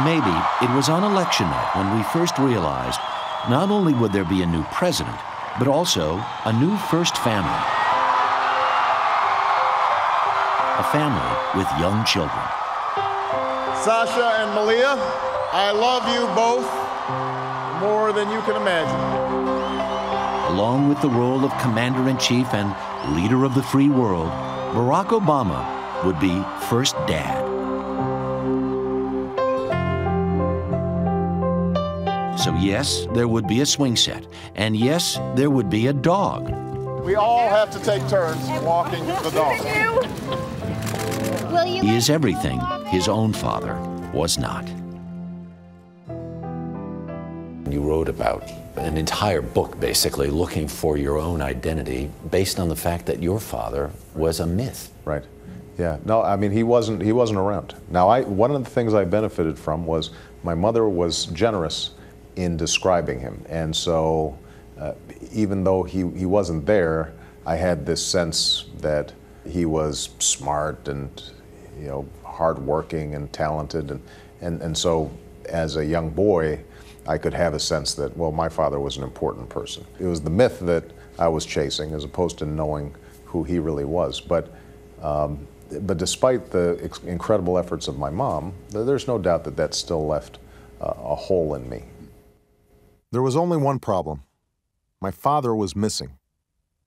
Maybe it was on election night when we first realized not only would there be a new president, but also a new first family. A family with young children. Sasha and Malia, I love you both more than you can imagine. Along with the role of commander-in-chief and leader of the free world, Barack Obama would be first dad. So yes, there would be a swing set, and yes, there would be a dog. We all have to take turns walking the dog. He is everything his own father was not. You wrote about an entire book, basically, looking for your own identity based on the fact that your father was a myth. Right. Yeah. No, I mean, he wasn't around. Now, one of the things I benefited from was my mother was generous in describing him, and so even though he wasn't there, I had this sense that he was smart and, you know, hardworking and talented, and so as a young boy, I could have a sense that, well, my father was an important person. It was the myth that I was chasing as opposed to knowing who he really was. But despite the incredible efforts of my mom, there's no doubt that that still left a hole in me. There was only one problem. My father was missing,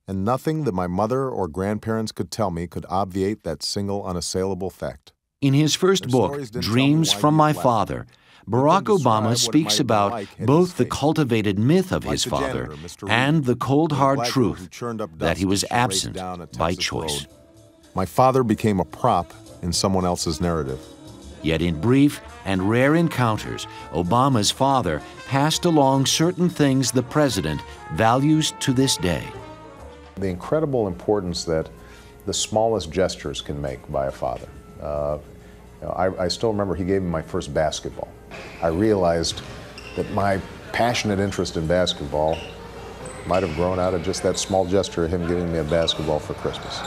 and nothing that my mother or grandparents could tell me could obviate that single unassailable fact. In his first book, Dreams from My Father, Barack Obama speaks about both the cultivated myth of his father and the cold, hard truth that he was absent by choice. My father became a prop in someone else's narrative. Yet in brief and rare encounters, Obama's father passed along certain things the president values to this day. The incredible importance that the smallest gestures can make by a father. I still remember he gave me my first basketball. I realized that my passionate interest in basketball might have grown out of just that small gesture of him giving me a basketball for Christmas.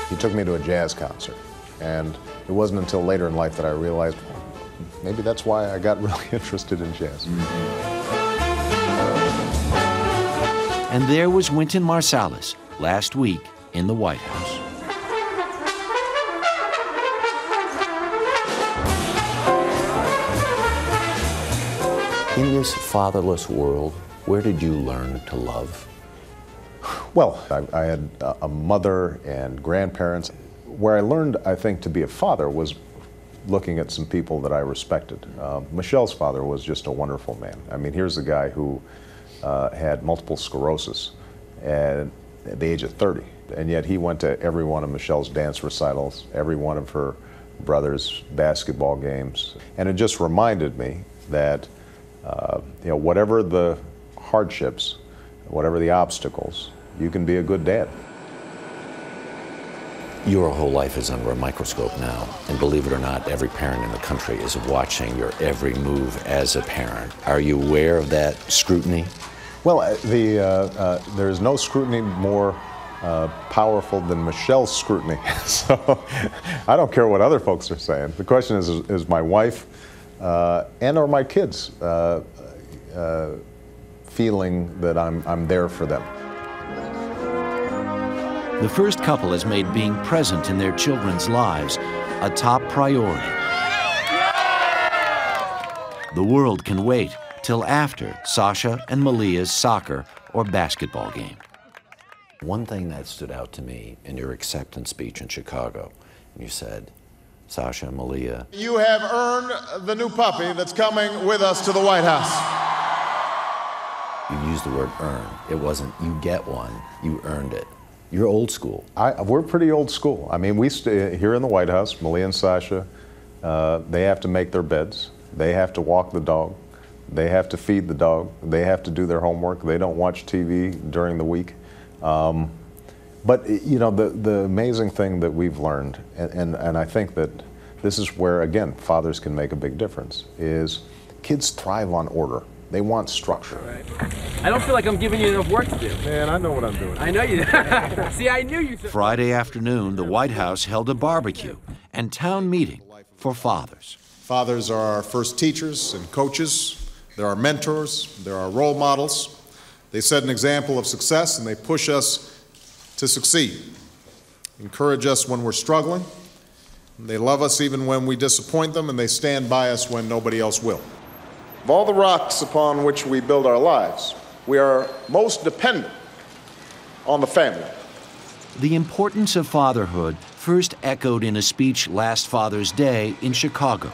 He took me to a jazz concert, and it wasn't until later in life that I realized, well, maybe that's why I got really interested in jazz. And there was Wynton Marsalis last week in the White House. In this fatherless world, where did you learn to love? Well, I had a mother and grandparents. Where I learned, I think, to be a father was looking at some people that I respected. Michelle's father was just a wonderful man. I mean, here's a guy who had multiple sclerosis at the age of 30, and yet he went to every one of Michelle's dance recitals, every one of her brother's basketball games, and it just reminded me that you know, whatever the hardships, whatever the obstacles, you can be a good dad. Your whole life is under a microscope now, and believe it or not, every parent in the country is watching your every move as a parent. Are you aware of that scrutiny? Well, there's no scrutiny more powerful than Michelle's scrutiny. So I don't care what other folks are saying. The question is my wife and or my kids feeling that I'm there for them. The first couple has made being present in their children's lives a top priority. The world can wait till after Sasha and Malia's soccer or basketball game. One thing that stood out to me in your acceptance speech in Chicago, you said, Sasha and Malia, you have earned the new puppy that's coming with us to the White House. You used the word earn. It wasn't you get one, you earned it. You're old school. We're pretty old school. I mean, we stay here in the White House, Malia and Sasha, they have to make their beds. They have to walk the dog. They have to feed the dog. They have to do their homework. They don't watch TV during the week. But, you know, the amazing thing that we've learned, and I think that this is where, again, fathers can make a big difference, is kids thrive on order. They want structure. Right. I don't feel like I'm giving you enough work to do. Man, I know what I'm doing. I know you do. See, I knew you said. Friday afternoon, the White House held a barbecue and town meeting for fathers. Fathers are our first teachers and coaches. They're our mentors. They're our role models. They set an example of success, and they push us to succeed. Encourage us when we're struggling. They love us even when we disappoint them, and they stand by us when nobody else will. Of all the rocks upon which we build our lives, we are most dependent on the family. The importance of fatherhood first echoed in a speech last Father's Day in Chicago.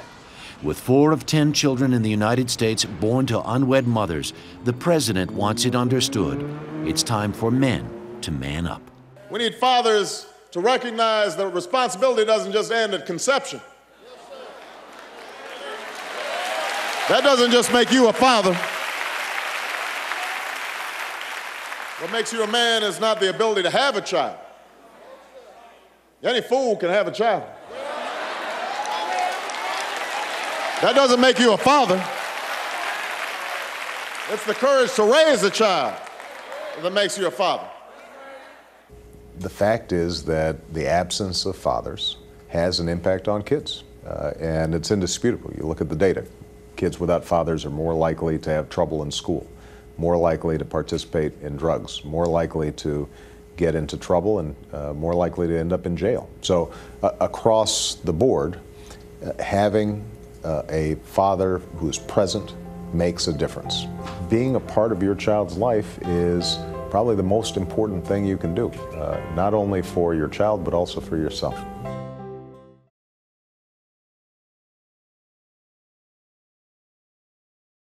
With 4 of 10 children in the United States born to unwed mothers, the president wants it understood. It's time for men to man up. We need fathers to recognize that responsibility doesn't just end at conception. That doesn't just make you a father. What makes you a man is not the ability to have a child. Any fool can have a child. That doesn't make you a father. It's the courage to raise a child that makes you a father. The fact is that the absence of fathers has an impact on kids, and it's indisputable. You look at the data. Kids without fathers are more likely to have trouble in school, more likely to participate in drugs, more likely to get into trouble, and more likely to end up in jail. So across the board, having a father who's present makes a difference. Being a part of your child's life is probably the most important thing you can do, not only for your child, but also for yourself.